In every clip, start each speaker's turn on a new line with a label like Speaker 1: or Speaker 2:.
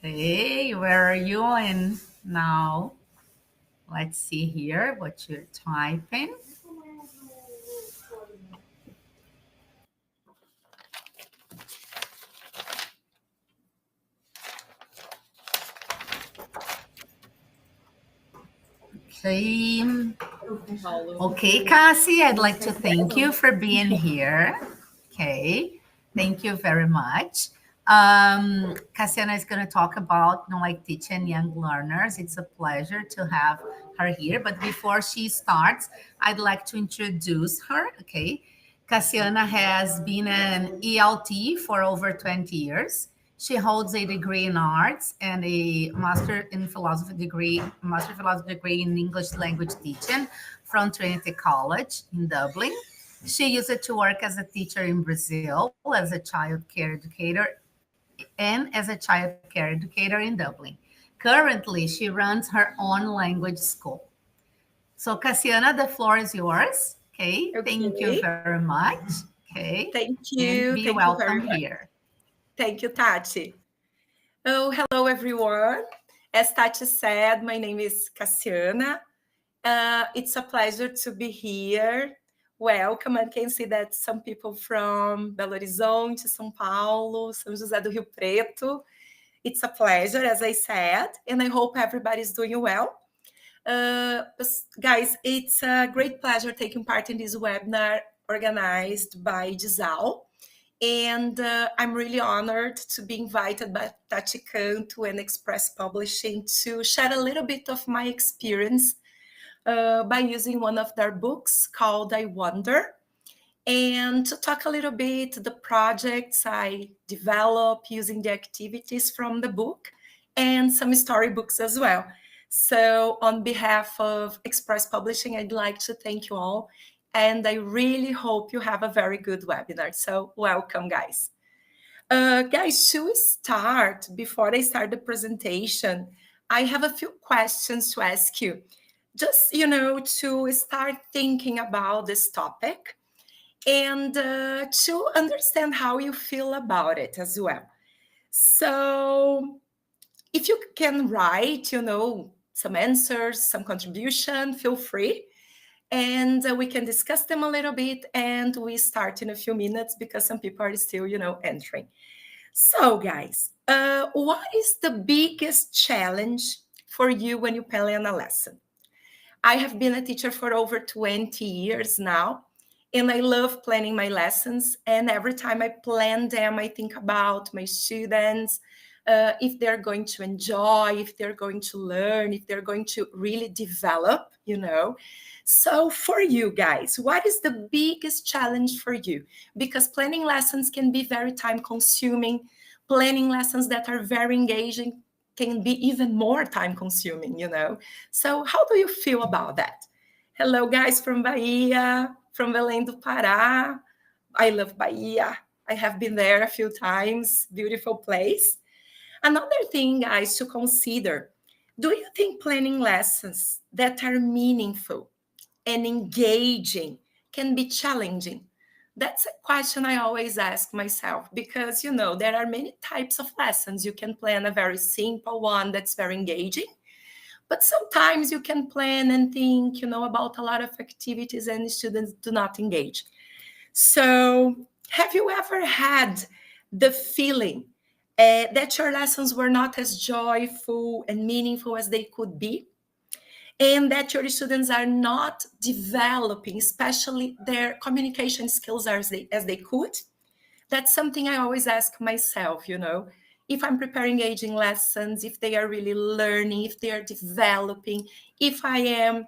Speaker 1: Hey, where are you in now? Let's see here what you're typing. Okay. Okay, Cassie, I'd like to thank you for being here. Okay. Thank you very much. Cassiana is going to talk about, like teaching young learners. It's a pleasure to have her here. But before she starts, I'd like to introduce her. Okay. Cassiana has been an ELT for over 20 years. She holds a degree in arts and a master philosophy degree in English language teaching from Trinity College in Dublin. She used it to work as a teacher in Brazil, as a childcare educator, and as a childcare educator in Dublin. Currently, she runs her own language school. So, Cassiana, the floor is yours. Okay, thank you
Speaker 2: Okay.
Speaker 1: very much. Okay,
Speaker 2: Thank
Speaker 1: and
Speaker 2: you.
Speaker 1: be
Speaker 2: Thank you very
Speaker 1: welcome
Speaker 2: much.
Speaker 1: here.
Speaker 2: Thank you, Tati. Oh, hello, everyone. As Tati said, my name is Cassiana. It's a pleasure to be here. Welcome. I can see that some people from Belo Horizonte, São Paulo, São José do Rio Preto. It's a pleasure, as I said, and I hope everybody's doing well. Guys, it's a great pleasure taking part in this webinar organized by Disal. And I'm really honored to be invited by Tati Canto and Express Publishing to share a little bit of my experience by using one of their books called I Wonder, and to talk a little bit the projects I develop using the activities from the book and some storybooks as well. So on behalf of Express Publishing, I'd like to thank you all, and I really hope you have a very good webinar. So welcome, guys. Guys, to start, before I start the presentation, I have a few questions to ask you. Just, to start thinking about this topic and to understand how you feel about it as well. So if you can write, some answers, some contribution, feel free. And we can discuss them a little bit, and we start in a few minutes because some people are still, entering. So, guys, what is the biggest challenge for you when you plan a lesson? I have been a teacher for over 20 years now, and I love planning my lessons. And every time I plan them, I think about my students, if they're going to enjoy, if they're going to learn, if they're going to really develop, So for you guys, what is the biggest challenge for you? Because planning lessons can be very time consuming. Planning lessons that are very engaging can be even more time consuming, So how do you feel about that? Hello, guys from Bahia, from Belém do Pará. I love Bahia. I have been there a few times. Beautiful place. Another thing, guys, to consider, do you think planning lessons that are meaningful and engaging can be challenging? That's a question I always ask myself because, there are many types of lessons. You can plan a very simple one that's very engaging, but sometimes you can plan and think, about a lot of activities and students do not engage. So have you ever had the feeling that your lessons were not as joyful and meaningful as they could be? And that your students are not developing, especially their communication skills as they could? That's something I always ask myself, if I'm preparing engaging lessons, if they are really learning, if they are developing, if I am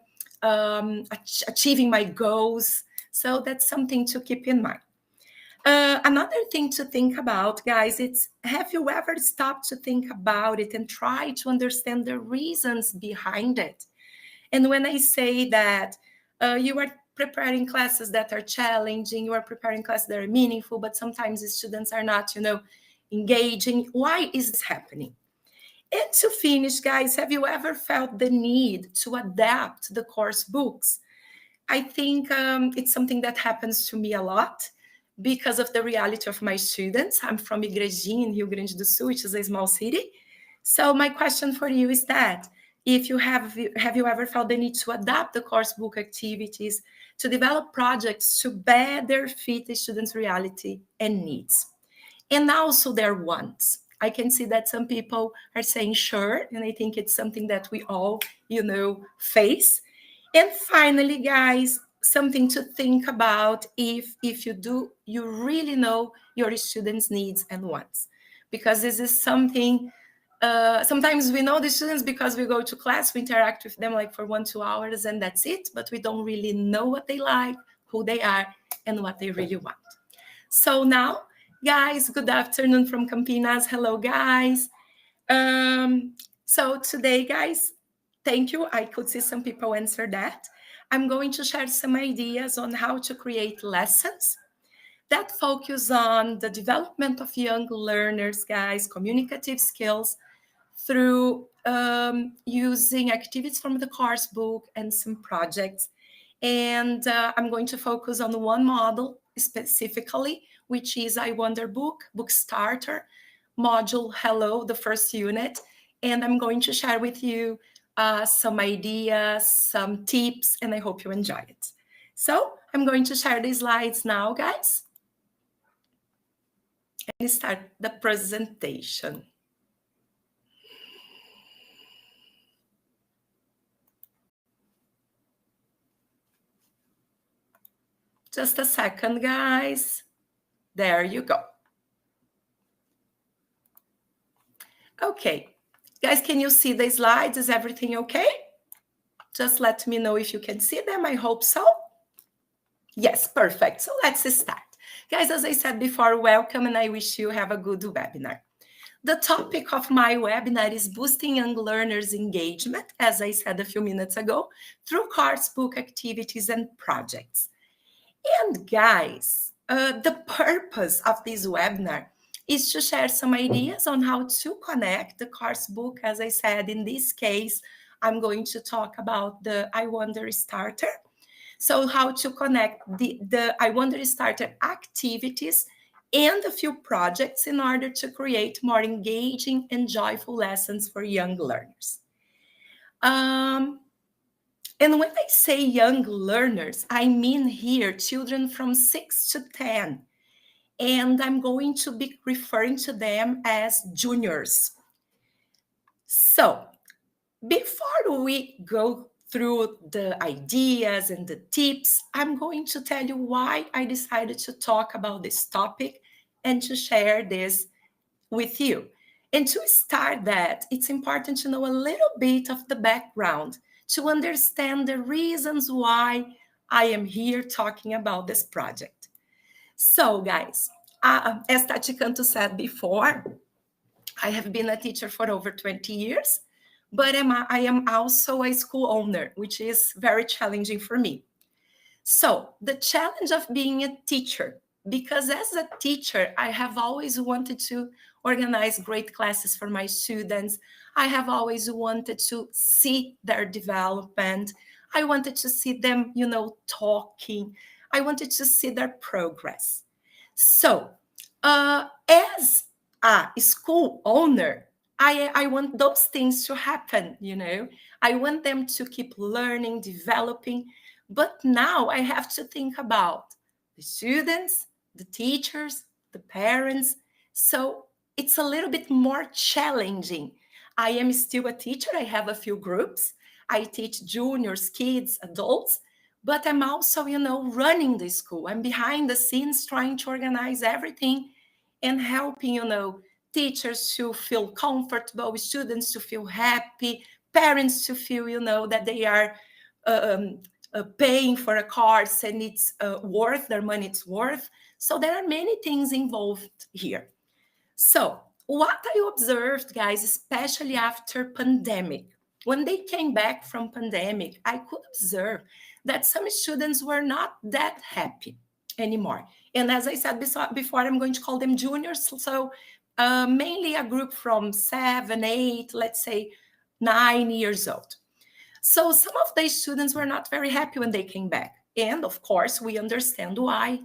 Speaker 2: achieving my goals. So that's something to keep in mind. Another thing to think about, guys, it's have you ever stopped to think about it and try to understand the reasons behind it? And when I say that you are preparing classes that are challenging, you are preparing classes that are meaningful, but sometimes the students are not, engaging. Why is this happening? And to finish, guys, have you ever felt the need to adapt the course books? I think it's something that happens to me a lot because of the reality of my students. I'm from Igrejinha in Rio Grande do Sul, which is a small city. So my question for you is that if you have you ever felt the need to adapt the course book activities to develop projects to better fit the students' reality and needs, and also their wants? I can see that some people are saying sure, and I think it's something that we all, face. And finally, guys, something to think about if you really know your students' needs and wants, because this is something. Sometimes we know the students because we go to class, we interact with them like for 1-2 hours, and that's it. But we don't really know what they like, who they are, and what they really want. So now, guys, good afternoon from Campinas. Hello, guys. So today, guys, thank you. I could see some people answer that. I'm going to share some ideas on how to create lessons that focus on the development of young learners, guys, communicative skills through using activities from the course book and some projects. And I'm going to focus on one model specifically, which is I Wonder Book Starter, module Hello, the first unit. And I'm going to share with you some ideas, some tips, and I hope you enjoy it. So I'm going to share the slides now, guys, and start the presentation. Just a second, guys. There you go. Okay. Guys, can you see the slides? Is everything okay? Just let me know if you can see them. I hope so. Yes, perfect. So let's start. Guys, as I said before, welcome, and I wish you have a good webinar. The topic of my webinar is boosting young learners' engagement, as I said a few minutes ago, through course book activities and projects. And guys, the purpose of this webinar is to share some ideas on how to connect the course book. As I said, in this case, I'm going to talk about the I Wonder Starter. So how to connect the I Wonder Starter activities and a few projects in order to create more engaging and joyful lessons for young learners. And when I say young learners, I mean here children from 6 to 10. And I'm going to be referring to them as juniors. So before we go through the ideas and the tips, I'm going to tell you why I decided to talk about this topic and to share this with you. And to start that, it's important to know a little bit of the background to understand the reasons why I am here talking about this project. So, guys, as Tati Canto said before, I have been a teacher for over 20 years, but I am also a school owner, which is very challenging for me. So, the challenge of being a teacher, because as a teacher, I have always wanted to organize great classes for my students. I have always wanted to see their development. I wanted to see them, talking. I wanted to see their progress. So, as a school owner, I want those things to happen, I want them to keep learning, developing. But now I have to think about the students, the teachers, the parents. So it's a little bit more challenging. I am still a teacher. I have a few groups. I teach juniors, kids, adults, but I'm also, running the school. I'm behind the scenes trying to organize everything and helping, teachers to feel comfortable, students to feel happy, parents to feel, that they are paying for a course and it's worth their money, it's worth. So there are many things involved here. So what I observed, guys, especially after pandemic, when they came back from pandemic, I could observe that some students were not that happy anymore. And as I said before, I'm going to call them juniors. So mainly a group from 7, 8, let's say 9 years old. So some of the students were not very happy when they came back. And of course, we understand why.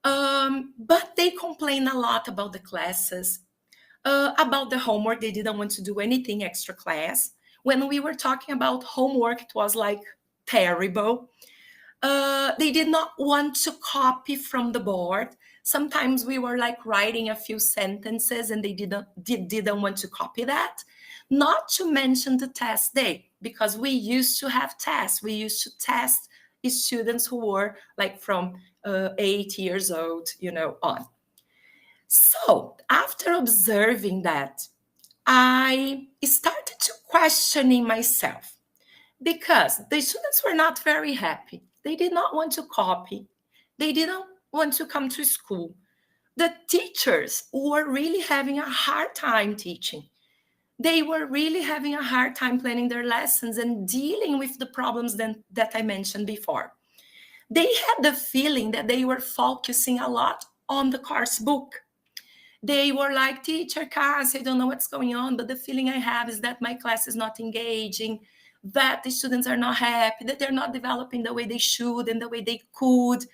Speaker 2: But they complain a lot about the classes. About the homework, they didn't want to do anything extra class. When we were talking about homework, it was like terrible. They did not want to copy from the board. Sometimes we were like writing a few sentences and they didn't want to copy that. Not to mention the test day, because we used to have tests. We used to test students who were like from 8 years old, on. So after observing that, I started to questioning myself, because the students were not very happy. They did not want to copy. They didn't want to come to school. The teachers were really having a hard time teaching. They were really having a hard time planning their lessons and dealing with the problems that I mentioned before. They had the feeling that they were focusing a lot on the course book. They were like, Teacher Cass, I don't know what's going on, but the feeling I have is that my class is not engaging, that the students are not happy, that they're not developing the way they should and the way they could.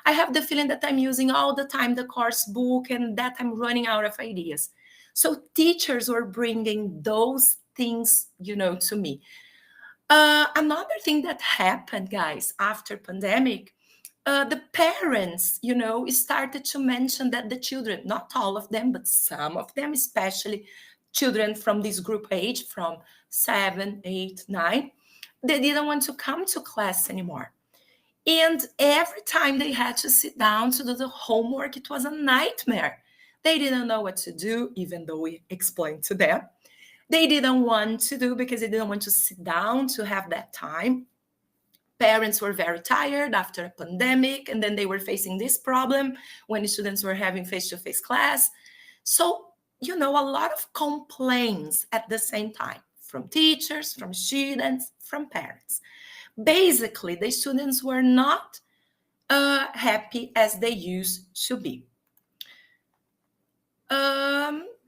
Speaker 2: I have the feeling that I'm using all the time the course book and that I'm running out of ideas. So teachers were bringing those things, to me. Another thing that happened, guys, after pandemic, the parents, started to mention that the children, not all of them, but some of them, especially children from this group age, from 7, 8, 9, they didn't want to come to class anymore. And every time they had to sit down to do the homework, it was a nightmare. They didn't know what to do, even though we explained to them. They didn't want to do because they didn't want to sit down to have that time. Parents were very tired after a pandemic, and then they were facing this problem when students were having face-to-face class. So, a lot of complaints at the same time from teachers, from students, from parents. Basically, the students were not happy as they used to be.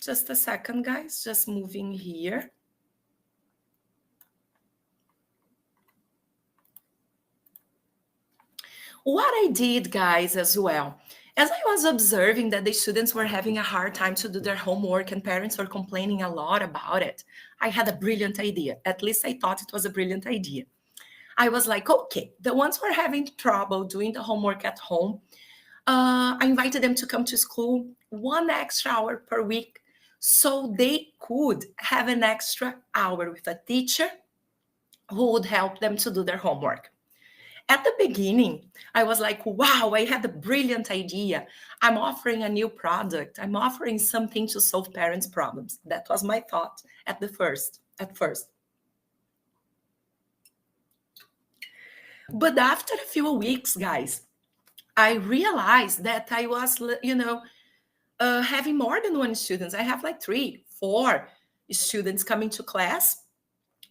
Speaker 2: Just a second, guys, just moving here. What I did, guys, as well, as I was observing that the students were having a hard time to do their homework and parents were complaining a lot about it, I had a brilliant idea. At least I thought it was a brilliant idea. I was like, okay, the ones who are having trouble doing the homework at home, I invited them to come to school 1 extra hour per week so they could have an extra hour with a teacher who would help them to do their homework. At the beginning, I was like, wow, I had a brilliant idea. I'm offering a new product. I'm offering something to solve parents' problems. That was my thought at first. But after a few weeks, guys, I realized that I was, having more than one student. I have like 3, 4 students coming to class,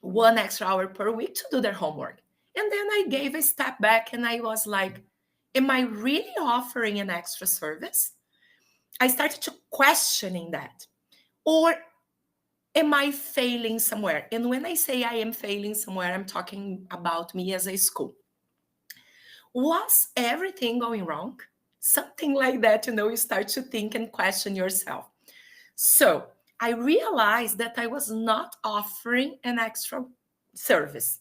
Speaker 2: 1 extra hour per week to do their homework. And then I gave a step back and I was like, am I really offering an extra service? I started to questioning that. Or am I failing somewhere? And when I say I am failing somewhere, I'm talking about me as a school. Was everything going wrong? Something like that, you start to think and question yourself. So I realized that I was not offering an extra service,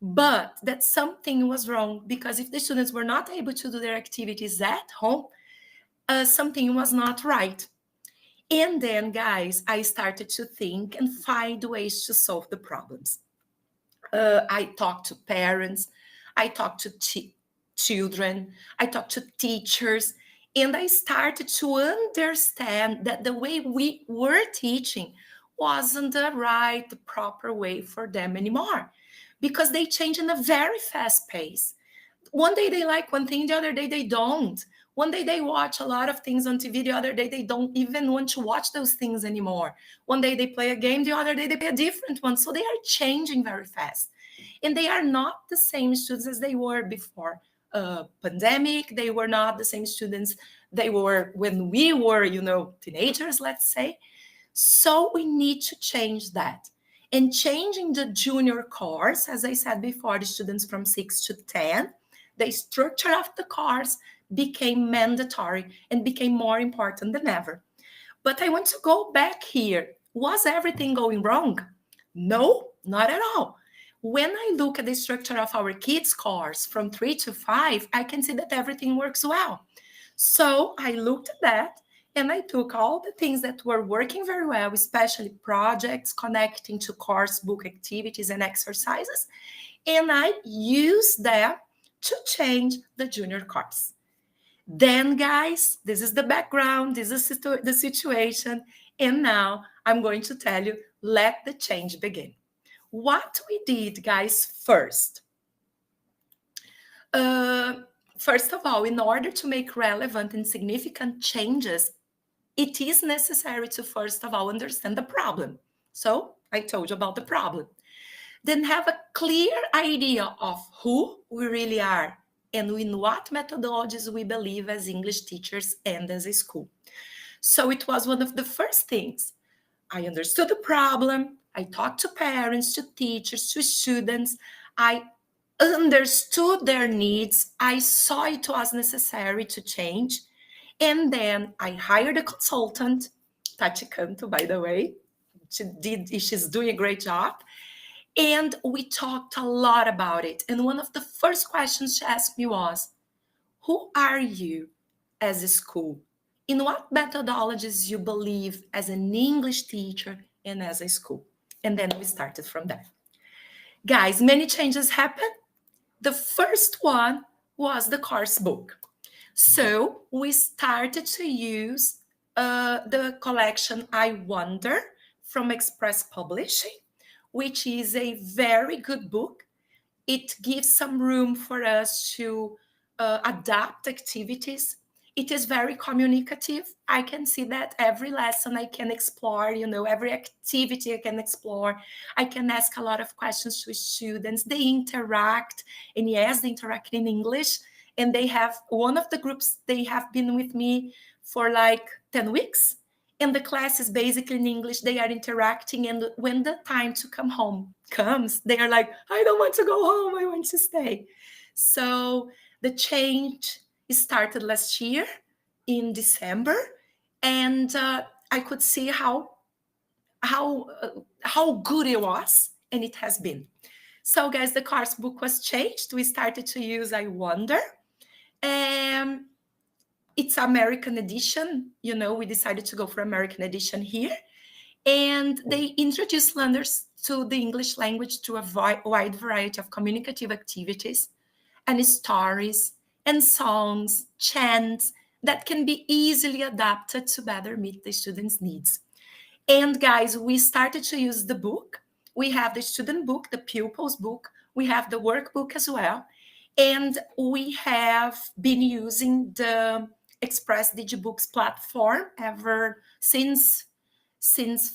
Speaker 2: but that something was wrong, because if the students were not able to do their activities at home, something was not right. And then, guys, I started to think and find ways to solve the problems. I talked to parents, I talked to children, I talked to teachers, and I started to understand that the way we were teaching wasn't the right, the proper way for them anymore, because they change in a very fast pace. One day they like one thing, the other day they don't. One day they watch a lot of things on TV, the other day they don't even want to watch those things anymore. One day they play a game, the other day they play a different one. So they are changing very fast. And they are not the same students as they were before pandemic. They were not the same students they were when we were, teenagers, let's say. So we need to change that. And changing the junior course, as I said before, the students from 6 to 10, the structure of the course became mandatory and became more important than ever. But I want to go back here. Was everything going wrong? No, not at all. When I look at the structure of our kids' course from 3 to 5, I can see that everything works well. So I looked at that and I took all the things that were working very well, especially projects connecting to course book activities and exercises, and I used that to change the junior course. Then, guys, this is the background, this is the situation, and now I'm going to tell you, let the change begin. What we did, guys, first. First of all, in order to make relevant and significant changes, it is necessary to, first of all, understand the problem. So I told you about the problem. Then have a clear idea of who we really are and in what methodologies we believe as English teachers and as a school. So it was one of the first things. I understood the problem. I talked to parents, to teachers, to students. I understood their needs. I saw it was necessary to change. And then I hired a consultant, Tati Canto, by the way. She's doing a great job. And we talked a lot about it. And one of the first questions she asked me was, who are you as a school? In what methodologies you believe as an English teacher and as a school? And then we started from there. Guys, many changes happened. The first one was the course book. So we started to use the collection I Wonder from Express Publishing, which is a very good book. It gives some room for us to adapt activities. It is very communicative. I can see that every lesson I can explore, every activity I can explore. I can ask a lot of questions to students. They interact, and yes, they interact in English. And they have one of the groups, they have been with me for like 10 weeks. And the class is basically in English. They are interacting. And when the time to come home comes, they are like, I don't want to go home. I want to stay. So the change started last year in December. And I could see how good it was. And it has been. So guys, the course book was changed. We started to use I Wonder. It's American edition. We decided to go for American edition here. And they introduced learners to the English language through a wide variety of communicative activities and stories and songs, chants that can be easily adapted to better meet the students' needs. And guys, we started to use the book. We have the student book, the pupils book. We have the workbook as well. And we have been using the Express Digibooks platform ever since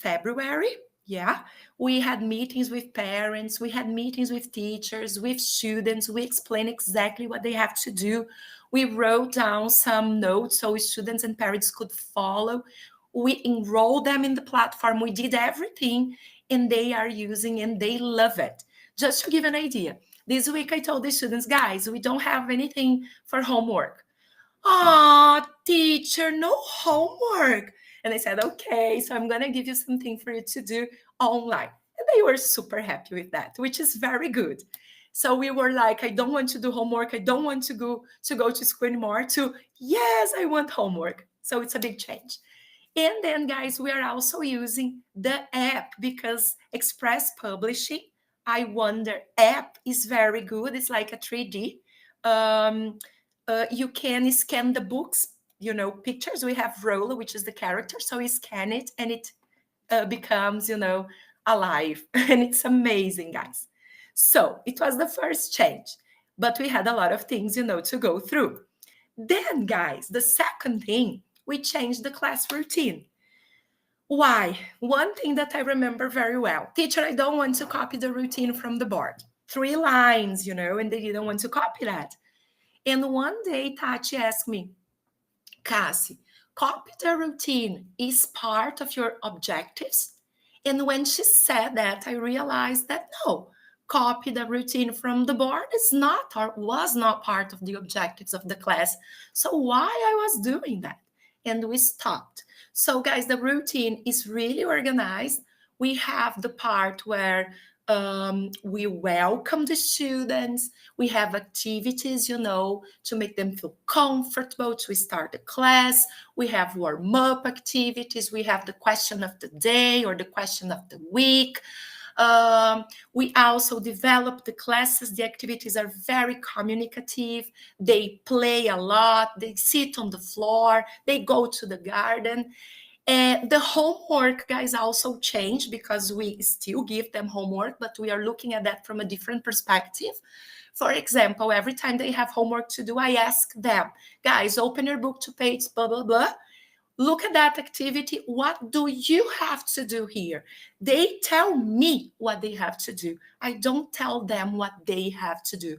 Speaker 2: February. Yeah, we had meetings with parents, we had meetings with teachers, with students. We explained exactly what they have to do. We wrote down some notes so students and parents could follow. We enrolled them in the platform. We did everything, and they are using and they love it. Just to give an idea, this week I told the students, guys, we don't have anything for homework. Oh, teacher, no homework. And I said, okay, so I'm going to give you something for you to do online. And they were super happy with that, which is very good. So we were like, I don't want to do homework. I don't want to go to school anymore, to, yes, I want homework. So it's a big change. And then, guys, we are also using the app because Express Publishing, I Wonder app is very good. It's like a 3D. You can scan the books, pictures. We have Rolla, which is the character. So we scan it and it becomes, alive. And it's amazing, guys. So it was the first change, but we had a lot of things, to go through. Then, guys, the second thing, we changed the class routine. Why? One thing that I remember very well. Teacher, I don't want to copy the routine from the board. 3 lines, and they didn't want to copy that. And one day, Tati asked me, Cassie, copy the routine is part of your objectives? And when she said that, I realized that no, copy the routine from the board is not or was not part of the objectives of the class. So why I was doing that? and we stopped. So guys, the routine is really organized. We have the part where we welcome the students. We have activities, to make them feel comfortable to start the class. We have warm-up activities. We have the question of the day or the question of the week. We also develop the classes. The activities are very communicative. They play a lot. They sit on the floor. They go to the garden. And the homework, guys, also changed because we still give them homework, but we are looking at that from a different perspective. For example, every time they have homework to do, I ask them, guys, open your book to page blah, blah, blah. Look at that activity. What do you have to do here? They tell me what they have to do. I don't tell them what they have to do.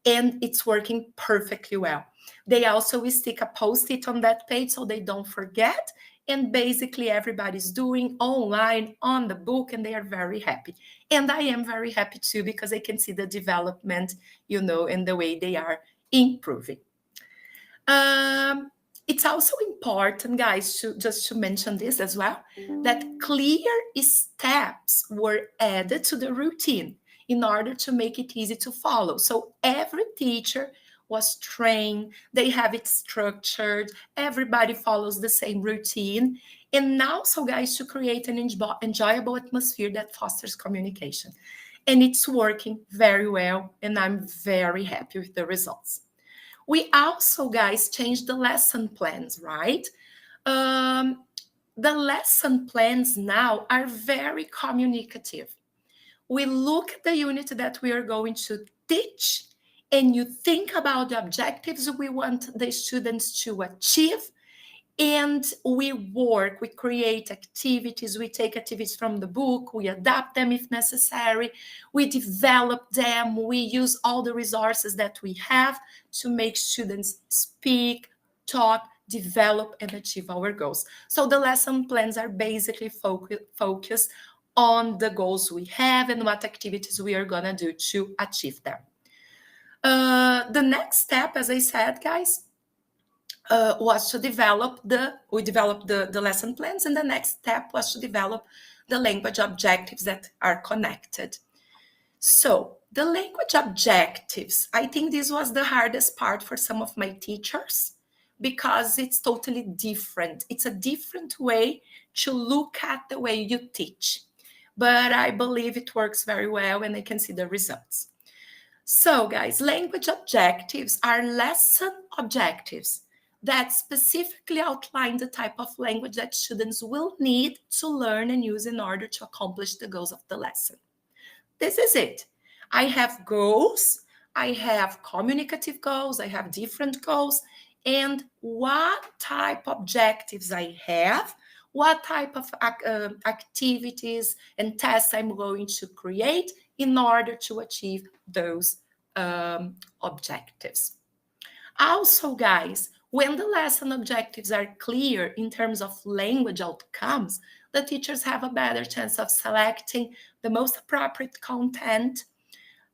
Speaker 2: And it's working perfectly well. They also stick a post-it on that page so they don't forget. And basically everybody's doing online on the book, and they are very happy. And I am very happy too, because I can see the development, and the way they are improving. It's also important, guys, to mention this as well, that clear steps were added to the routine in order to make it easy to follow. So every teacher was trained, they have it structured, everybody follows the same routine. And also, guys, to create an enjoyable atmosphere that fosters communication. And it's working very well, and I'm very happy with the results. We also, guys, changed the lesson plans, right? The lesson plans now are very communicative. We look at the unit that we are going to teach, and you think about the objectives we want the students to achieve, and we create activities, we take activities from the book, we adapt them if necessary, we develop them, we use all the resources that we have to make students speak, talk, develop, and achieve our goals. So the lesson plans are basically focused on the goals we have and what activities we are gonna do to achieve them. The next step, as I said, guys, was to develop the lesson plans, and the next step was to develop the language objectives that are connected. So the language objectives, I think this was the hardest part for some of my teachers, because it's totally different. It's a different way to look at the way you teach, but I believe it works very well, and I can see the results. So guys, language objectives are lesson objectives that specifically outline the type of language that students will need to learn and use in order to accomplish the goals of the lesson. This is it. I have goals, I have communicative goals, I have different goals, and what type of objectives I have, what type of activities and tasks I'm going to create in order to achieve those objectives. Also, guys, when the lesson objectives are clear in terms of language outcomes, the teachers have a better chance of selecting the most appropriate content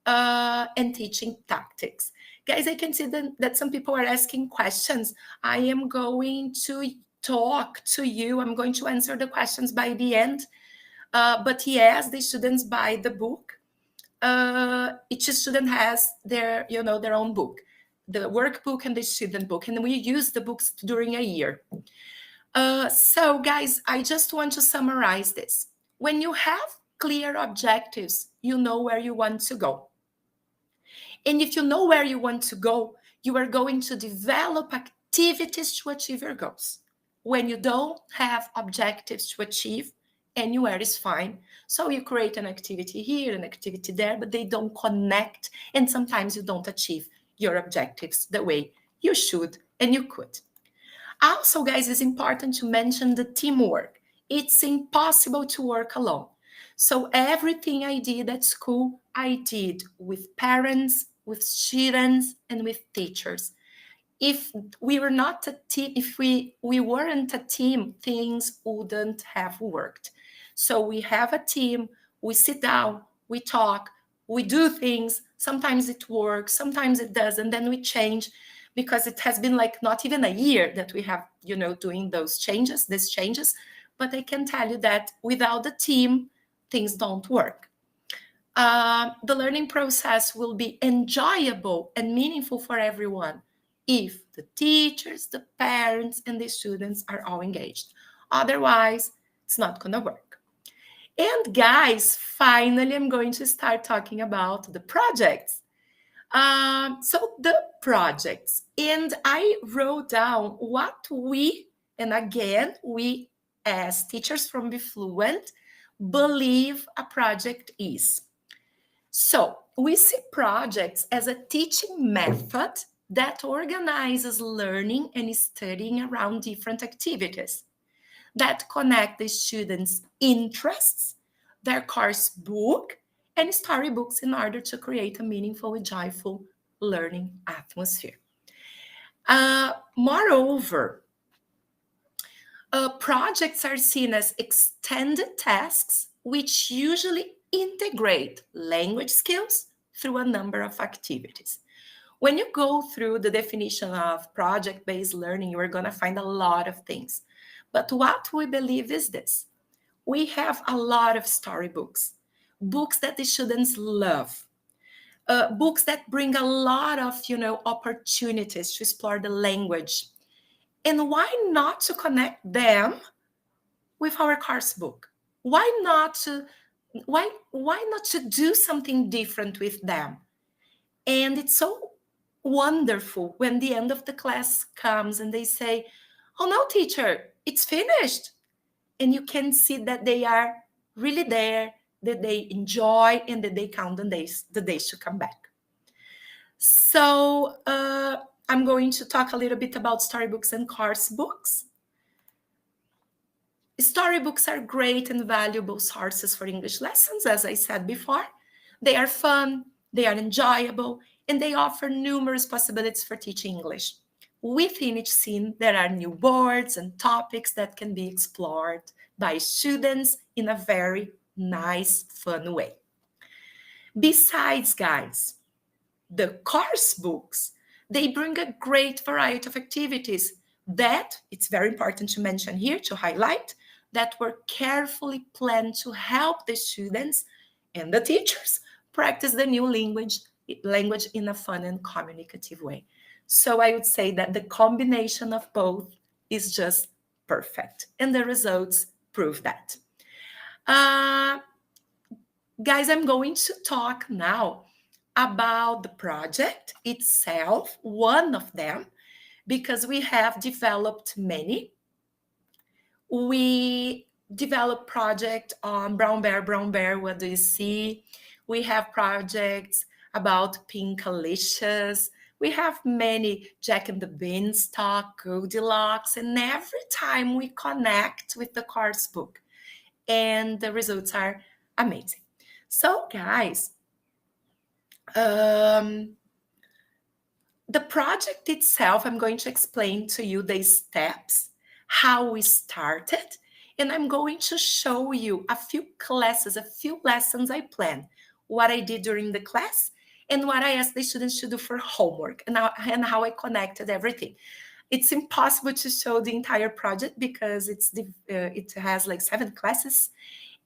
Speaker 2: and teaching tactics. Guys, I can see that some people are asking questions. I am going to talk to you. I'm going to answer the questions by the end. But yes, the students buy the book. Each student has their own book, the workbook and the student book, and we use the books during a year. So guys, I just want to summarize this. When you have clear objectives, you know where you want to go. And if you know where you want to go, you are going to develop activities to achieve your goals. When you don't have objectives to achieve, anywhere is fine. So you create an activity here, an activity there, but they don't connect. And sometimes you don't achieve your objectives the way you should and you could. Also, guys, it's important to mention the teamwork. It's impossible to work alone. So everything I did at school, I did with parents, with students, and with teachers. If we were not a team, if we weren't a team, things wouldn't have worked. So we have a team, we sit down, we talk, we do things. Sometimes it works, sometimes it doesn't, then we change. because it has been like not even a year that we have, doing these changes. But I can tell you that without the team, things don't work. The learning process will be enjoyable and meaningful for everyone if the teachers, the parents, and the students are all engaged. Otherwise, it's not going to work. And guys, finally, I'm going to start talking about the projects. So the projects, and I wrote down what we as teachers from Be Fluent believe a project is. So we see projects as a teaching method that organizes learning and studying around different activities that connect the students' interests, their course book, and storybooks in order to create a meaningful and joyful learning atmosphere. Moreover, projects are seen as extended tasks which usually integrate language skills through a number of activities. When you go through the definition of project-based learning, you are going to find a lot of things. But what we believe is this. We have a lot of storybooks, books that the students love, books that bring a lot of, opportunities to explore the language. And why not to connect them with our course book? Why not to do something different with them? And it's so wonderful when the end of the class comes and they say, "Oh no, teacher, it's finished." And you can see that they are really there, that they enjoy, and that they count the days to come back. So I'm going to talk a little bit about storybooks and course books. Storybooks are great and valuable sources for English lessons, as I said before. They are fun, they are enjoyable, and they offer numerous possibilities for teaching English. Within each scene, there are new words and topics that can be explored by students in a very nice, fun way. Besides, guys, the course books, they bring a great variety of activities that, it's very important to mention here, to highlight, that were carefully planned to help the students and the teachers practice the new language in a fun and communicative way. So I would say that the combination of both is just perfect, and the results prove that. Guys, I'm going to talk now about the project itself, one of them, because we have developed many. We developed project on Brown Bear, what do you see? We have projects about Pinkalicious. We have many, Jack and the Beanstalk, Goldilocks, and every time we connect with the course book, and the results are amazing. So guys, the project itself, I'm going to explain to you the steps, how we started, and I'm going to show you a few lessons I planned, what I did during the class, and what I asked the students to do for homework, and how I connected everything. It's impossible to show the entire project because it has like 7 classes,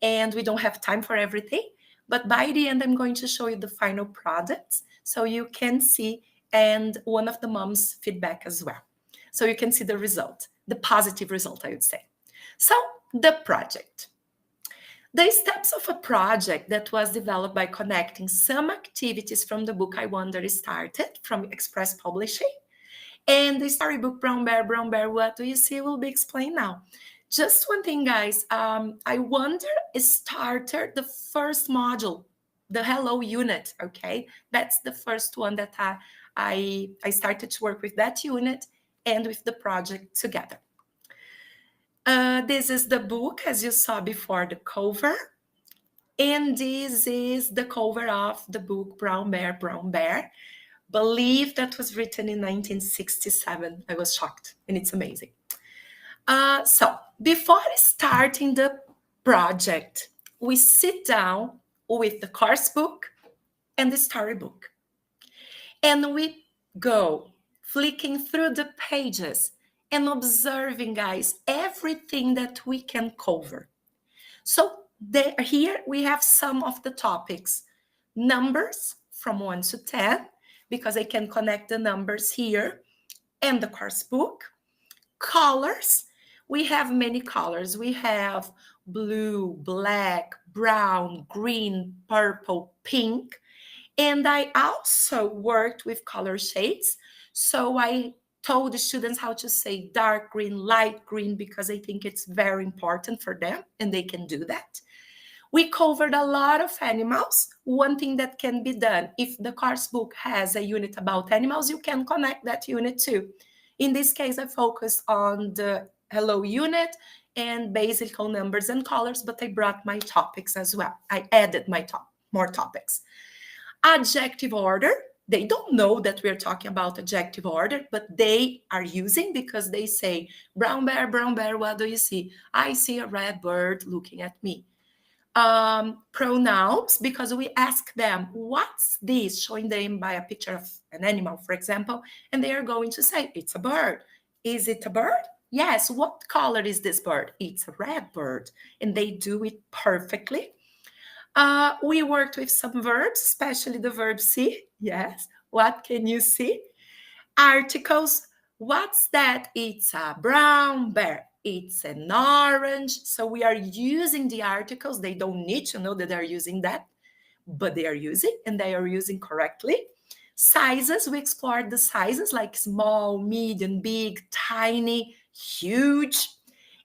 Speaker 2: and we don't have time for everything. But by the end, I'm going to show you the final products so you can see, and one of the moms' feedback as well. So you can see the result, the positive result, I would say. So the project. The steps of a project that was developed by connecting some activities from the book I Wonder started from Express Publishing, and the storybook Brown Bear, what do you see will be explained now. Just one thing, guys. I Wonder started the first module, the Hello unit, okay? That's the first one that I started to work with that unit and with the project together. This is the book, as you saw before, the cover. And this is the cover of the book Brown Bear. Believe that was written in 1967. I was shocked, and it's amazing. So before starting the project, we sit down with the course book and the storybook. And we go flicking through the pages and observing, guys, everything that we can cover. So here we have some of the topics. Numbers from 1 to 10, because I can connect the numbers here, and the course book. Colors, we have many colors. We have blue, black, brown, green, purple, pink. And I also worked with color shades. So I told the students how to say dark green, light green, because I think it's very important for them and they can do that. We covered a lot of animals. One thing that can be done, if the course book has a unit about animals, you can connect that unit too. In this case, I focused on the hello unit and basic on numbers and colors, but I brought my topics as well. I added more topics. Adjective order, they don't know that we're talking about adjective order, but they are using, because they say, brown bear, what do you see? I see a red bird looking at me. Pronouns, because we ask them, what's this? Showing them by a picture of an animal, for example, and they are going to say, it's a bird. Is it a bird? Yes. What color is this bird? It's a red bird. And they do it perfectly. We worked with some verbs, especially the verb see. Yes. What can you see? Articles. What's that? It's a brown bear. It's an orange. So we are using the articles. They don't need to know that they're using that, but they are using, and they are using correctly. Sizes, we explored the sizes like small, medium, big, tiny, huge.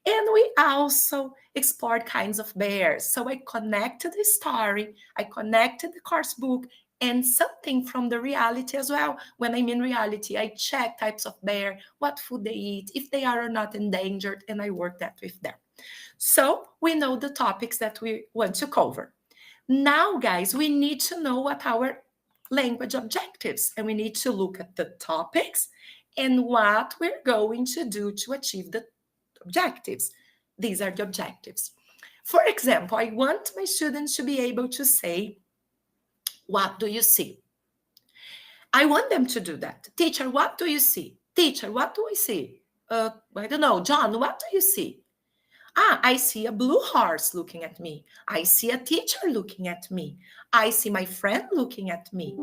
Speaker 2: And we also explored kinds of bears. So I connected the story, I connected the course book, and something from the reality as well. When I mean reality, I check types of bear, what food they eat, if they are or not endangered, and I work that with them. So we know the topics that we want to cover. Now, guys, we need to know what our language objectives, and we need to look at the topics and what we're going to do to achieve the objectives. These are the objectives. For example, I want my students to be able to say, what do you see? I want them to do that. Teacher, what do you see? Teacher, what do I see? I don't know. John, what do you see? I see a blue horse looking at me. I see a teacher looking at me. I see my friend looking at me.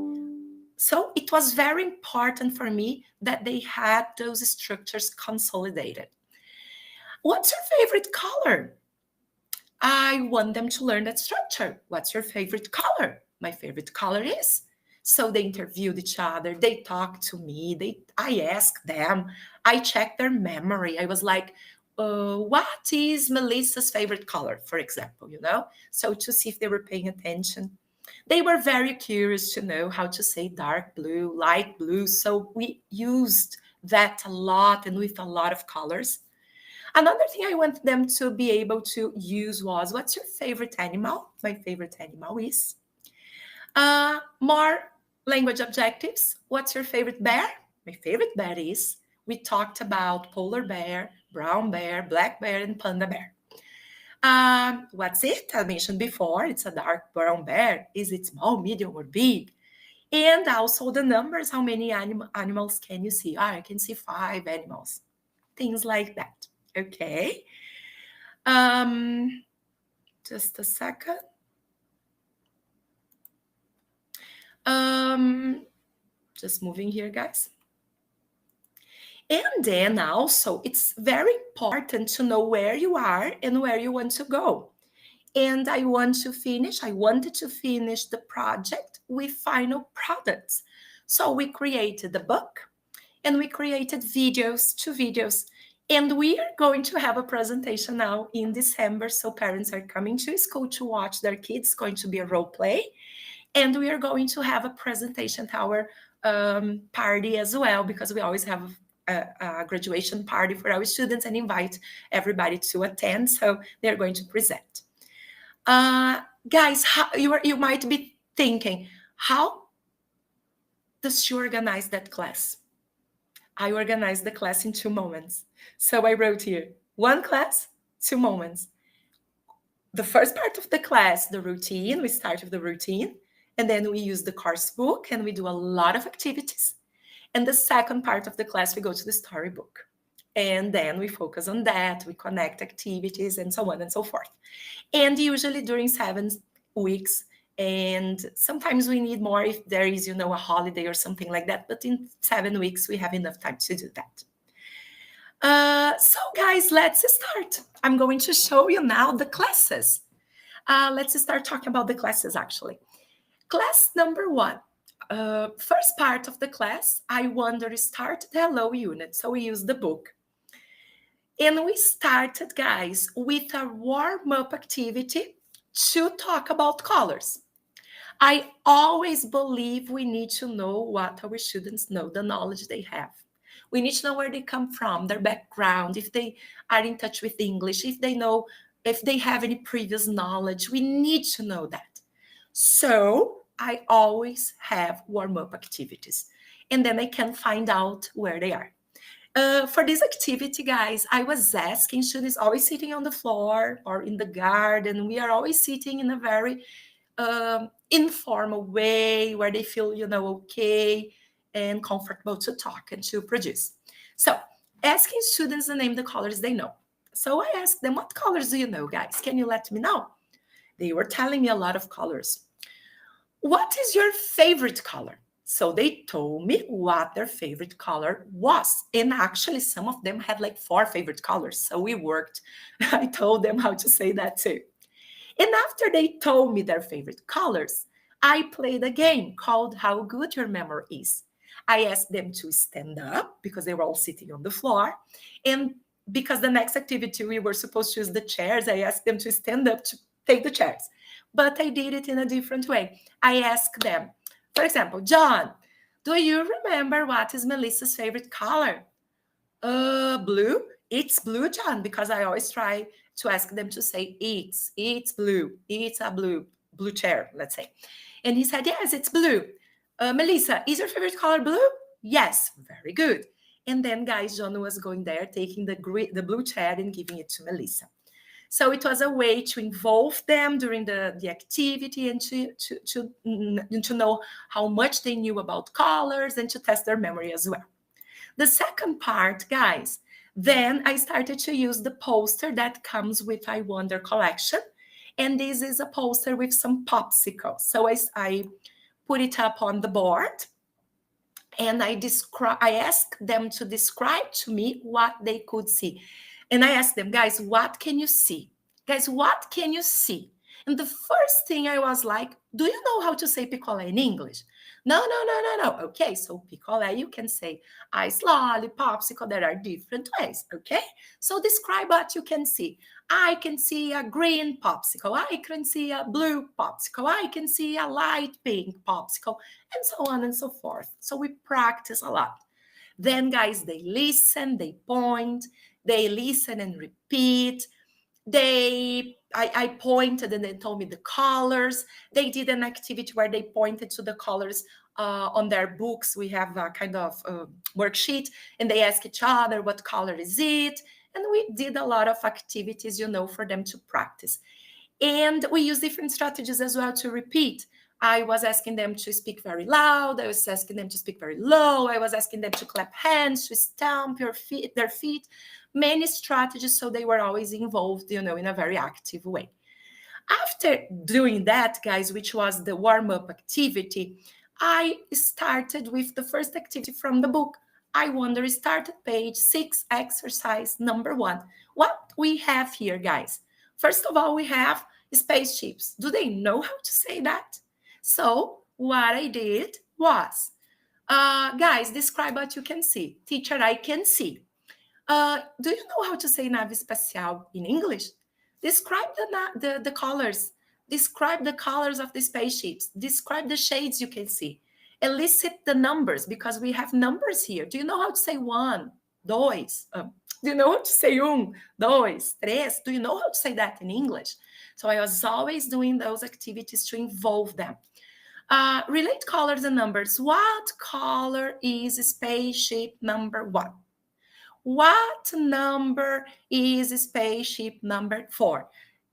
Speaker 2: So it was very important for me that they had those structures consolidated. What's your favorite color? I want them to learn that structure. What's your favorite color? My favorite color is. So they interviewed each other. They talked to me. I asked them. I checked their memory. I was like, what is Melissa's favorite color, for example, So to see if they were paying attention. They were very curious to know how to say dark blue, light blue. So we used that a lot and with a lot of colors. Another thing I want them to be able to use was, what's your favorite animal? My favorite animal is. More language objectives. What's your favorite bear? My favorite bear is. We talked about polar bear, brown bear, black bear, and panda bear. What's it? I mentioned before, it's a dark brown bear. Is it small, medium, or big? And also the numbers, how many animals can you see? I can see 5 animals. Things like that. Okay. Just a second. Just moving here, guys. And then also, it's very important to know where you are and where you want to go. And I wanted to finish the project with final products. So we created the book and we created 2 videos. And we are going to have a presentation now in December. So parents are coming to school to watch their kids. It's going to be a role play. And we are going to have a presentation at our party as well, because we always have a graduation party for our students and invite everybody to attend. So they're going to present. Guys, you might be thinking, how does she organize that class? I organized the class in 2 moments. So I wrote here, 1 class, 2 moments. The first part of the class, the routine, we start with the routine, and then we use the course book and we do a lot of activities. And the second part of the class, we go to the storybook. And then we focus on that, we connect activities and so on and so forth. And usually during 7 weeks, and sometimes we need more if there is, a holiday or something like that. But in 7 weeks, we have enough time to do that. So guys, let's start. I'm going to show you now the classes. Let's start talking about the classes actually. Class number 1. First part of the class, I wonder start the hello unit. So we use the book. And we started, guys, with a warm-up activity to talk about colors. I always believe we need to know what our students know, the knowledge they have. We need to know where they come from, their background, if they are in touch with English, if they have any previous knowledge. We need to know that. So I always have warm-up activities, and then I can find out where they are. For this activity, guys, I was asking students always sitting on the floor or in the garden. We are always sitting in a very informal way where they feel, okay and comfortable to talk and to produce. So asking students to name the colors they know. So I asked them, what colors do you know, guys? Can you let me know? They were telling me a lot of colors. What is your favorite color? So they told me what their favorite color was. And actually, some of them had like 4 favorite colors. So we worked. I told them how to say that too. And after they told me their favorite colors, I played a game called How Good Your Memory Is. I asked them to stand up because they were all sitting on the floor. And because the next activity we were supposed to use the chairs, I asked them to stand up to take the chairs. But I did it in a different way. I asked them, for example, John, do you remember what is Melissa's favorite color? Blue. It's blue, John, because I always try to ask them to say it's blue. It's a blue chair, let's say. And he said, yes, it's blue. Melissa, is your favorite color blue? Yes, very good. And then, guys, John was going there, taking the blue chair and giving it to Melissa. So it was a way to involve them during the activity and to know how much they knew about colors and to test their memory as well. The second part, guys, then I started to use the poster that comes with I Wonder collection. And this is a poster with some popsicles. So I put it up on the board and I asked them to describe to me what they could see. And I asked them, guys, what can you see? Guys, what can you see? And the first thing I was like, do you know how to say picolé in English? No. Okay, so picolé, you can say ice lolly, popsicle. There are different ways, okay? So describe what you can see. I can see a green popsicle. I can see a blue popsicle. I can see a light pink popsicle, and so on and so forth. So we practice a lot. Then, guys, they listen, they point, they listen and repeat. I pointed and they told me the colors. They did an activity where they pointed to the colors on their books. We have a kind of worksheet, and they ask each other, what color is it? And we did a lot of activities, for them to practice. And we use different strategies as well to repeat. I was asking them to speak very loud. I was asking them to speak very low. I was asking them to clap hands, to stamp their feet. Many strategies, so they were always involved, in a very active way. After doing that, guys, which was the warm-up activity, I started with the first activity from the book. I Wonder started page 6, exercise number 1. What we have here, guys? First of all, we have spaceships. Do they know how to say that? So what I did was, guys, describe what you can see. Teacher, I can see. Do you know how to say nave espacial in English? Describe the colors. Describe the colors of the spaceships. Describe the shades you can see. Elicit the numbers, because we have numbers here. Do you know how to say 1, 2? Do you know how to say 1, 2, 3? Do you know how to say that in English? So I was always doing those activities to involve them. Relate colors and numbers. What color is spaceship number 1? What number is spaceship number 4?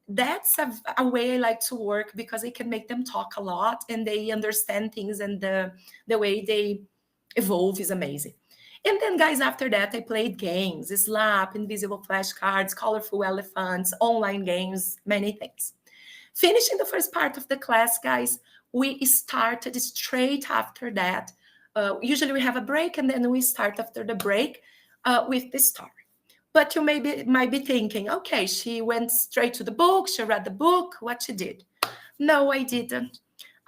Speaker 2: That's a way I like to work, because it can make them talk a lot and they understand things, and the way they evolve is amazing. And then, guys, after that, I played games, slap, invisible flashcards, colorful elephants, online games, many things. Finishing the first part of the class, guys, we started straight after that. Usually we have a break, and then we start after the break with the story. But you might be thinking, okay, she went straight to the book, she read the book, what she did? No, I didn't.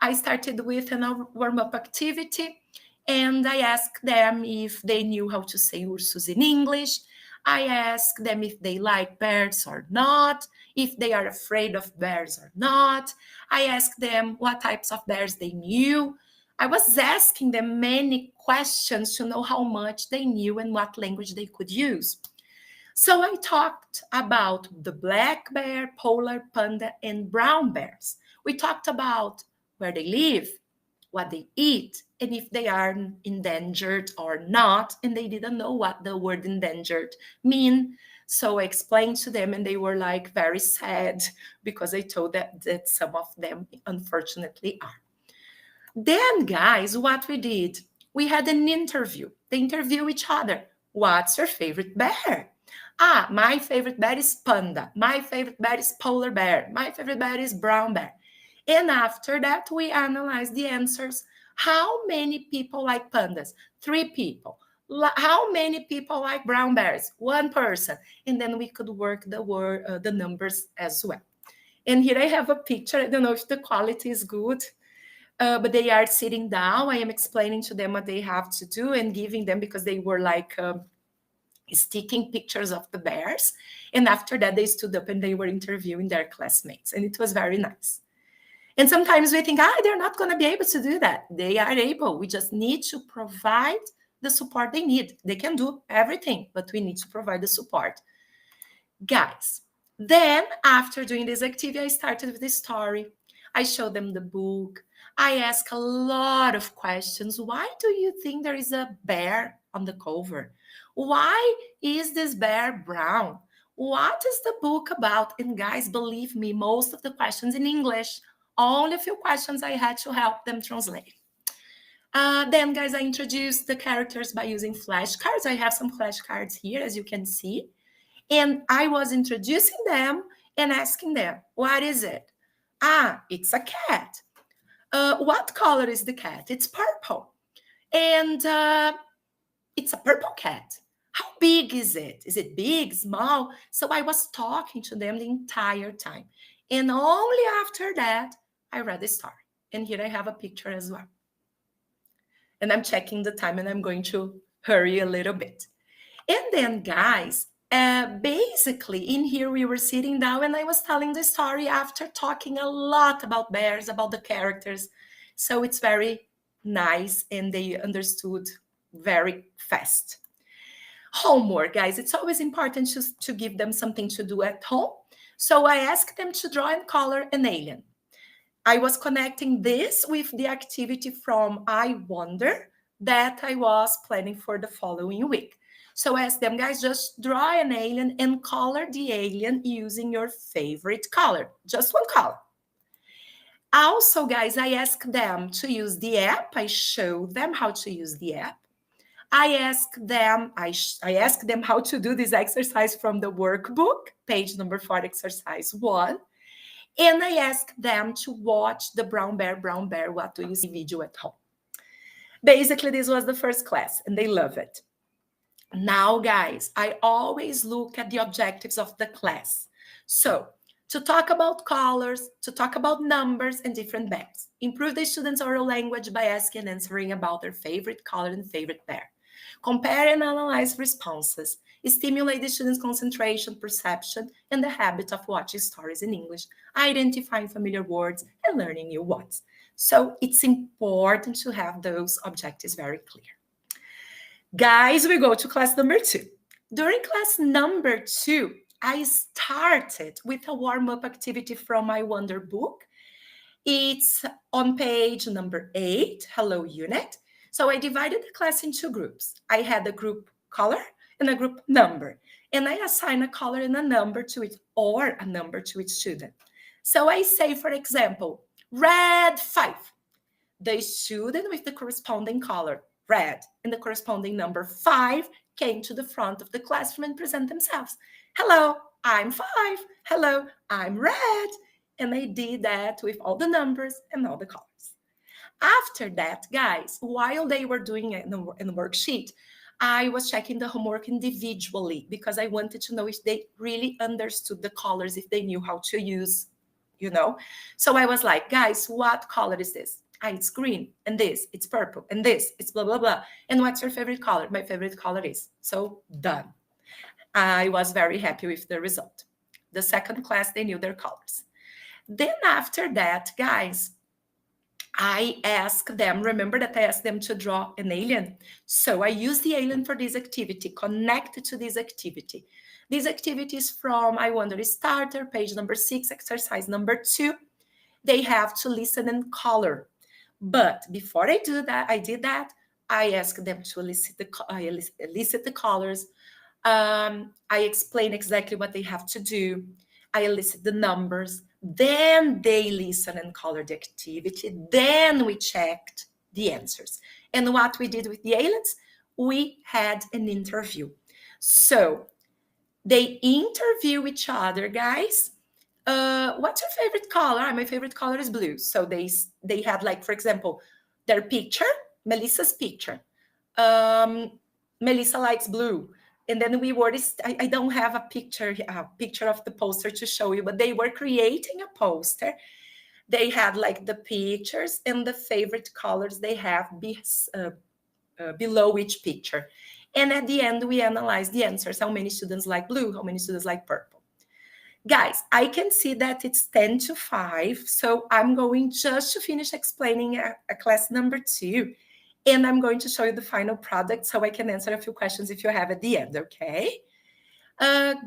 Speaker 2: I started with a warm-up activity, and I asked them if they knew how to say Ursus in English. I asked them if they like bears or not, if they are afraid of bears or not. I asked them what types of bears they knew. I was asking them many questions to know how much they knew and what language they could use. So I talked about the black bear, polar panda, and brown bears. We talked about where they live, what they eat, and if they are endangered or not, and they didn't know what the word endangered mean. So I explained to them, and they were like very sad because I told them that some of them unfortunately are. Then, guys, what we did, we had an interview. They interview each other. What's your favorite bear? Ah, my favorite bear is panda. My favorite bear is polar bear. My favorite bear is brown bear. And after that, we analyzed the answers. How many people like pandas? 3 people. How many people like brown bears? 1 person. And then we could work the numbers as well. And here I have a picture. I don't know if the quality is good, but they are sitting down. I am explaining to them what they have to do and giving them, because they were like sticking pictures of the bears. And after that, they stood up and they were interviewing their classmates. And it was very nice. And sometimes we think, they're not going to be able to do that. They are able. We just need to provide the support they need. They can do everything, but we need to provide the support. Guys, then after doing this activity, I started with the story. I showed them the book. I asked a lot of questions. Why do you think there is a bear on the cover? Why is this bear brown? What is the book about? And guys, believe me, most of the questions in English. Only a few questions I had to help them translate. Then, guys, I introduced the characters by using flashcards. I have some flashcards here, as you can see. And I was introducing them and asking them, what is it? It's a cat. What color is the cat? It's purple. And it's a purple cat. How big is it? Is it big, small? So I was talking to them the entire time. And only after that, I read the story. And here I have a picture as well. And I'm checking the time, and I'm going to hurry a little bit. And then, guys, basically in here we were sitting down, and I was telling the story after talking a lot about bears, about the characters. So it's very nice, and they understood very fast. Homework, guys. It's always important to give them something to do at home. So I asked them to draw and color an alien. I was connecting this with the activity from I Wonder that I was planning for the following week. So I asked them, guys, just draw an alien and color the alien using your favorite color, just 1 color. Also, guys, I asked them to use the app. I showed them how to use the app. I asked them how to do this exercise from the workbook, page number 4, exercise 1. And I asked them to watch the Brown Bear, What Do You See video at home. Basically, this was the first class, and they love it. Now, guys, I always look at the objectives of the class. So, to talk about colors, to talk about numbers and different bears. Improve the students' oral language by asking and answering about their favorite color and favorite bear. Compare and analyze responses. Stimulate the students' concentration, perception, and the habit of watching stories in English, identifying familiar words, and learning new ones. So it's important to have those objectives very clear. Guys, we go to class number 2. During class number 2, I started with a warm-up activity from my Wonder book. It's on page number 8, Hello Unit. So I divided the class in 2 groups. I had a group color and a group number. And I assign a color and a number to it, or a number to each student. So I say, for example, red 5. The student with the corresponding color red. And the corresponding number 5 came to the front of the classroom and present themselves. Hello, I'm 5. Hello, I'm red. And I did that with all the numbers and all the colors. After that, guys, while they were doing it in the worksheet, I was checking the homework individually because I wanted to know if they really understood the colors, if they knew how to use, So I was like, guys, what color is this? It's green, and this, it's purple, and this, it's blah, blah, blah. And what's your favorite color? My favorite color is. So done. I was very happy with the result. The second class, they knew their colors. Then after that, guys, I asked them, remember that I asked them to draw an alien? So I used the alien for this activity, connected to this activity. This activity is from, I Wonder Starter, page number 6, exercise number 2. They have to listen and color. But before I did that, I asked them to elicit the colors. I explain exactly what they have to do. I elicit the numbers. Then they listen and color the activity. Then we checked the answers. And what we did with the aliens, we had an interview. So they interview each other, guys. What's your favorite color? My favorite color is blue. So they had, like, for example, their picture, Melissa's picture. Melissa likes blue. And then we were, I don't have a picture of the poster to show you, but they were creating a poster. They had like the pictures and the favorite colors they have below each picture. And at the end, we analyzed the answers. How many students like blue? How many students like purple? Guys, I can see that it's 10 to 5. So I'm going just to finish explaining a class number 2. And I'm going to show you the final product so I can answer a few questions if you have at the end, okay?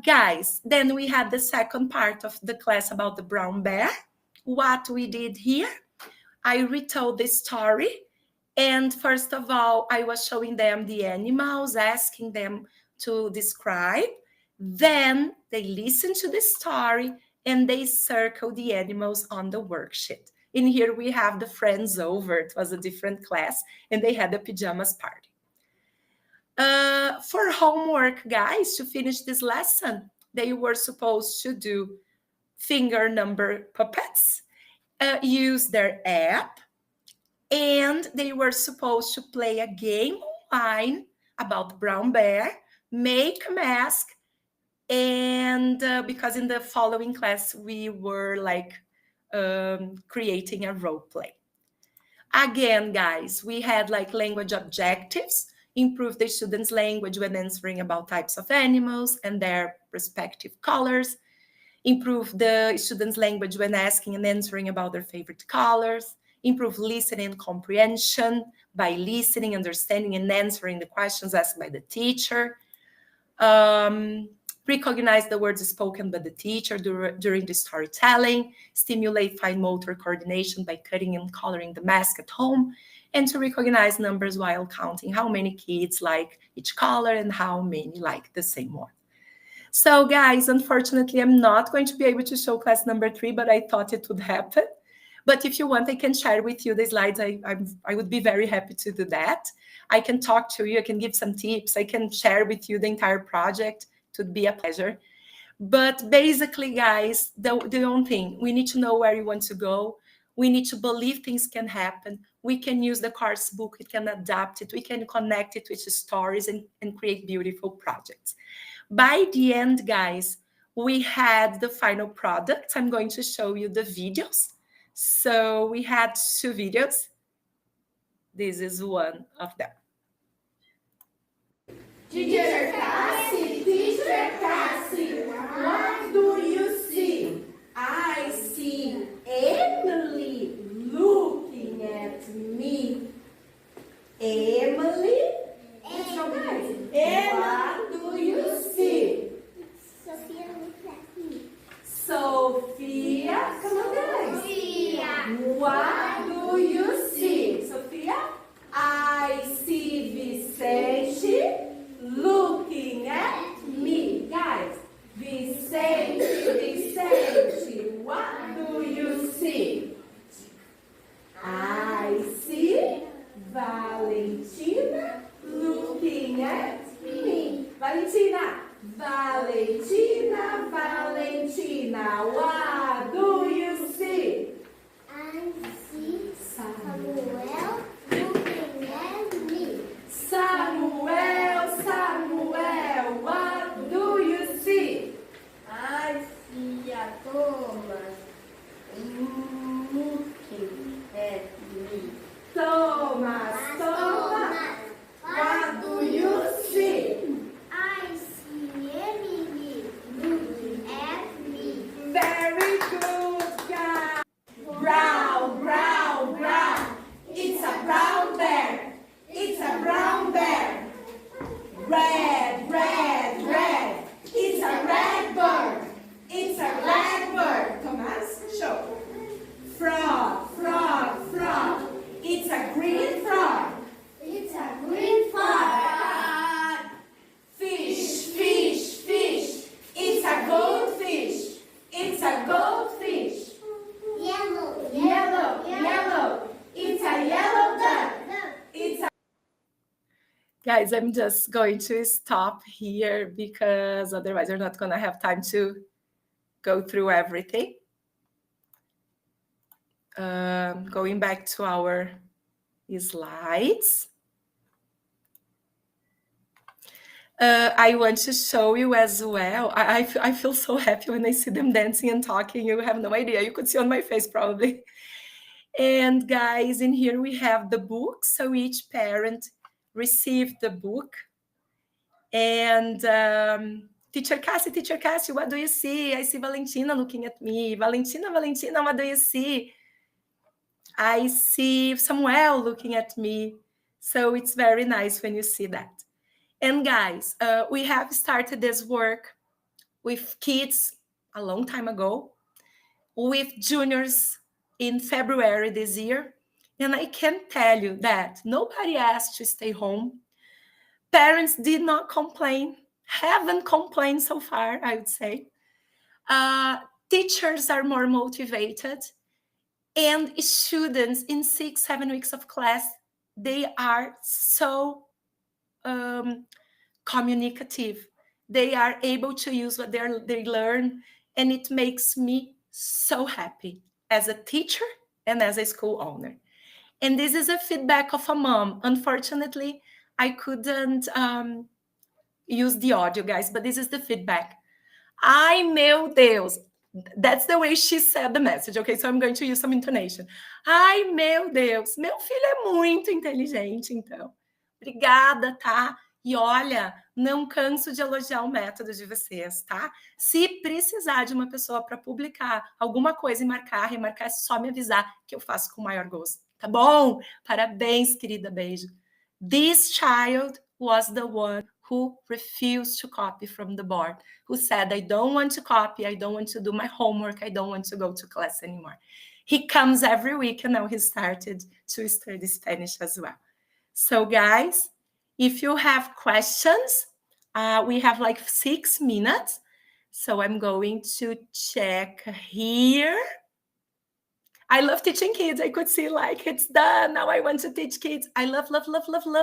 Speaker 2: Guys, then we had the second part of the class about the brown bear. What we did here, I retold the story. And first of all, I was showing them the animals, asking them to describe. Then they listened to the story and they circled the animals on the worksheet. In here, we have the friends over. It was a different class, and they had a pajamas party. For homework, guys, to finish this lesson, they were supposed to do finger number puppets, use their app, and they were supposed to play a game online about the brown bear, make a mask, and because in the following class, we were like, creating a role play. Again, guys, we had like language objectives, improve the students' language when answering about types of animals and their respective colors, improve the students' language when asking and answering about their favorite colors, improve listening and comprehension by listening, understanding, and answering the questions asked by the teacher. Recognize the words spoken by the teacher during the storytelling, stimulate fine motor coordination by cutting and coloring the mask at home, and to recognize numbers while counting how many kids like each color and how many like the same one. So guys, unfortunately, I'm not going to be able to show class number 3, but I thought it would happen. But if you want, I can share with you the slides. I would be very happy to do that. I can talk to you. I can give some tips. I can share with you the entire project. It would be a pleasure. But basically, guys, the only thing, we need to know where you want to go. We need to believe things can happen. We can use the course book. We can adapt it. We can connect it with the stories and create beautiful projects. By the end, guys, we had the final product. I'm going to show you the videos. So we had 2 videos. This is one of them.
Speaker 3: Teacher Cassie, what do you see? I see Emily looking at me. Emily? What do you see?
Speaker 4: Sophia looks at me.
Speaker 3: Sophia, come on guys. What do you see? Sophia? I see Vicente looking at me. Guys, Vicente
Speaker 2: Guys, I'm just going to stop here because otherwise we're not going to have time to go through everything. Going back to our slides. I want to show you as well. I feel so happy when I see them dancing and talking. You have no idea. You could see on my face probably. And guys, in here we have the book. So each parent received the book. And Teacher Cassie, what do you see? I see Valentina looking at me. Valentina, what do you see? I see Samuel looking at me. So it's very nice when you see that. And guys, we have started this work with kids a long time ago, with juniors in February this year. And I can tell you that nobody asked to stay home. Parents did not complain, haven't complained so far, I would say. Teachers are more motivated. And students in 6-7 weeks of class, they are so communicative. They are able to use what they learn, and it makes me so happy as a teacher and as a school owner. And this is a feedback of a mom. Unfortunately, I couldn't use the audio, guys, but this is the feedback. Ai, meu Deus. That's the way she said the message, okay? So I'm going to use some intonation. Ai, meu Deus. Meu filho é muito inteligente, então. Obrigada, tá? E olha, não canso de elogiar o método de vocês, tá? Se precisar de uma pessoa para publicar alguma coisa e remarcar, é só me avisar que eu faço com o maior gosto, tá bom? Parabéns, querida, beijo. This child was the one who refused to copy from the board, who said, I don't want to copy, I don't want to do my homework, I don't want to go to class anymore. He comes every week and now he started to study Spanish as well. So guys, if you have questions, we have like 6 minutes. So I'm going to check here. I love teaching kids. I could see like it's done. Now I want to teach kids. I love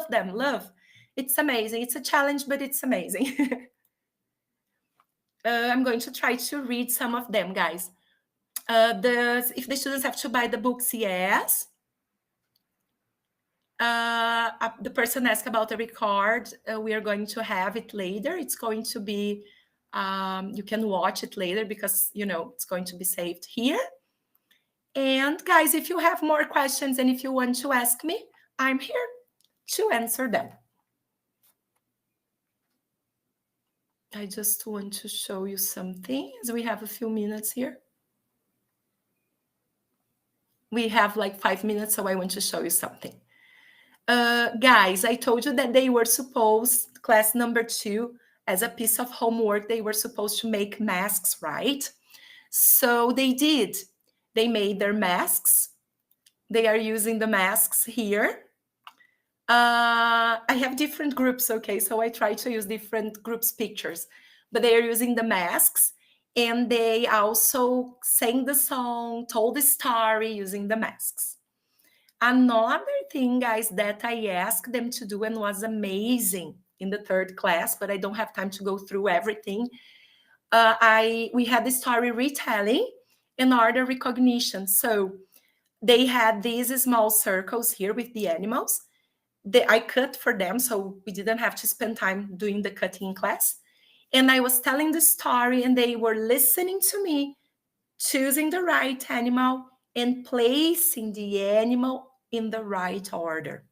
Speaker 2: them. Love. It's amazing. It's a challenge, but it's amazing. I'm going to try to read some of them, guys. If the students have to buy the books, yes. The person asked about the record. We are going to have it later. It's going to be, you can watch it later because, you know, it's going to be saved here. And guys, if you have more questions and if you want to ask me, I'm here to answer them. I just want to show you something as we have a few minutes here. We have like 5 minutes, so I want to show you something. Guys, I told you that they were supposed, class number 2, as a piece of homework, they were supposed to make masks, right? So they did. They made their masks. They are using the masks here. I have different groups, okay? So I try to use different groups' pictures. But they are using the masks. And they also sang the song, told the story using the masks. Another thing, guys, that I asked them to do and was amazing in the 3rd class, but I don't have time to go through everything. We had the story retelling and order recognition. So they had these small circles here with the animals. I cut for them, so we didn't have to spend time doing the cutting in class. And I was telling the story, and they were listening to me, choosing the right animal and placing the animal in the right order.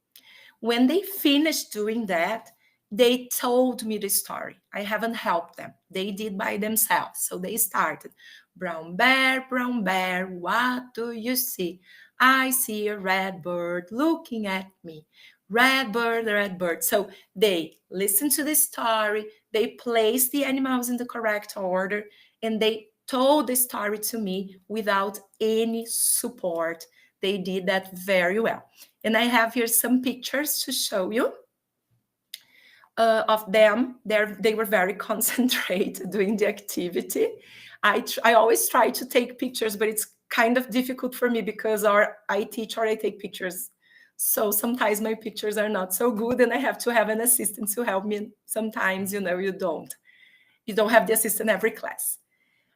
Speaker 2: When they finished doing that, they told me the story. I haven't helped them. They did by themselves. So they started. Brown bear, what do you see? I see a red bird looking at me. Red bird. So they listened to the story, they placed the animals in the correct order, and they told the story to me without any support. They did that very well. And I have here some pictures to show you of them. They were very concentrated doing the activity. I always try to take pictures, but it's kind of difficult for me because I teach or I take pictures So sometimes my pictures are not so good and I have to have an assistant to help me. Sometimes, you don't have the assistant every class.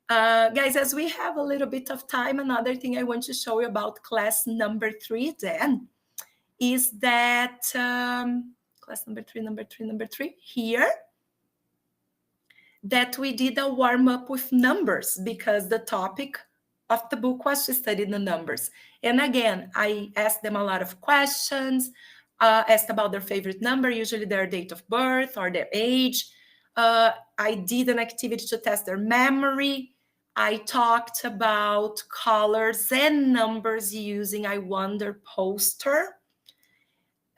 Speaker 2: Guys, as we have a little bit of time, another thing I want to show you about class number 3 then is that class number three here, that we did a warm-up with numbers because the topic of the book was to study the numbers. And again, I asked them a lot of questions, asked about their favorite number, usually their date of birth or their age. I did an activity to test their memory. I talked about colors and numbers using I Wonder poster.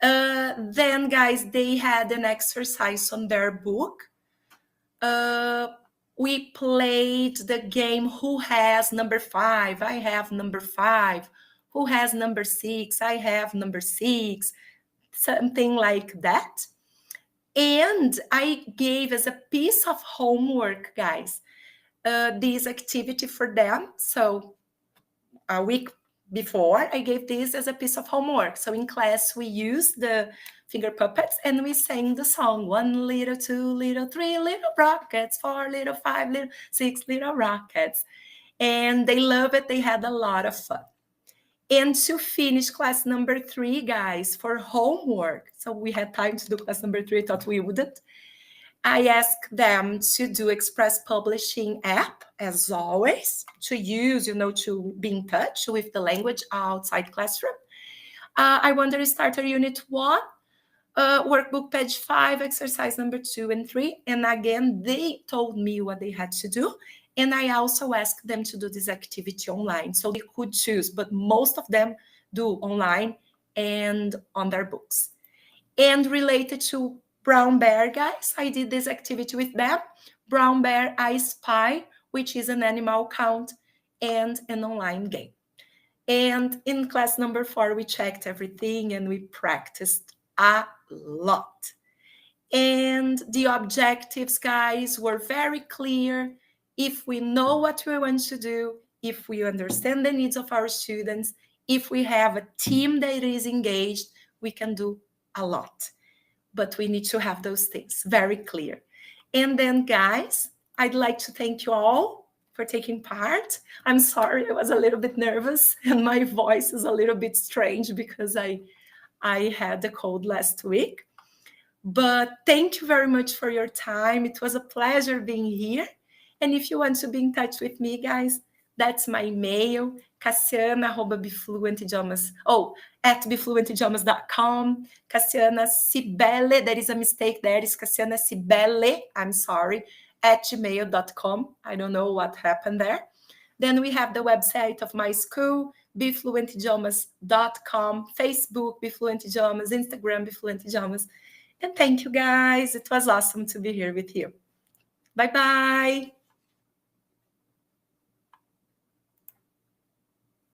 Speaker 2: Then, guys, they had an exercise on their book. We played the game Who Has Number 5? I have number 5. Who has number 6? I have number 6. Something like that. And I gave as a piece of homework, guys, this activity for them. So a week before, I gave this as a piece of homework. So in class, we used the finger puppets and we sang the song, 1 little, 2 little, 3 little rockets, 4 little, 5 little, 6 little rockets. And they love it. They had a lot of fun. And to finish class number 3, guys, for homework, so we had time to do class number 3, I thought we wouldn't. I asked them to do Express Publishing app, as always, to use, to be in touch with the language outside classroom. I Wonder Starter Unit 1, workbook page 5, exercise number 2 and 3. And again, they told me what they had to do. And I also asked them to do this activity online. So they could choose, but most of them do online and on their books. And related to Brown Bear, guys, I did this activity with them. Brown Bear, I Spy, which is an animal count and an online game. And in class number 4, we checked everything and we practiced a lot. And the objectives, guys, were very clear. If we know what we want to do, if we understand the needs of our students, if we have a team that is engaged, we can do a lot. But we need to have those things very clear. And then, guys, I'd like to thank you all for taking part. I'm sorry, I was a little bit nervous and my voice is a little bit strange because I had the cold last week. But thank you very much for your time. It was a pleasure being here. And if you want to be in touch with me, guys, that's my email, Cassiana@bfluentidiomas. At bfluentidiomas.com. Cassiana Cibele, there is a mistake there. It's Cassiana Cibele, I'm sorry, @gmail.com. I don't know what happened there. Then we have the website of my school, bfluentidiomas.com, Facebook, bfluentidiomas, Instagram, bfluentidiomas. And thank you, guys. It was awesome to be here with you. Bye-bye.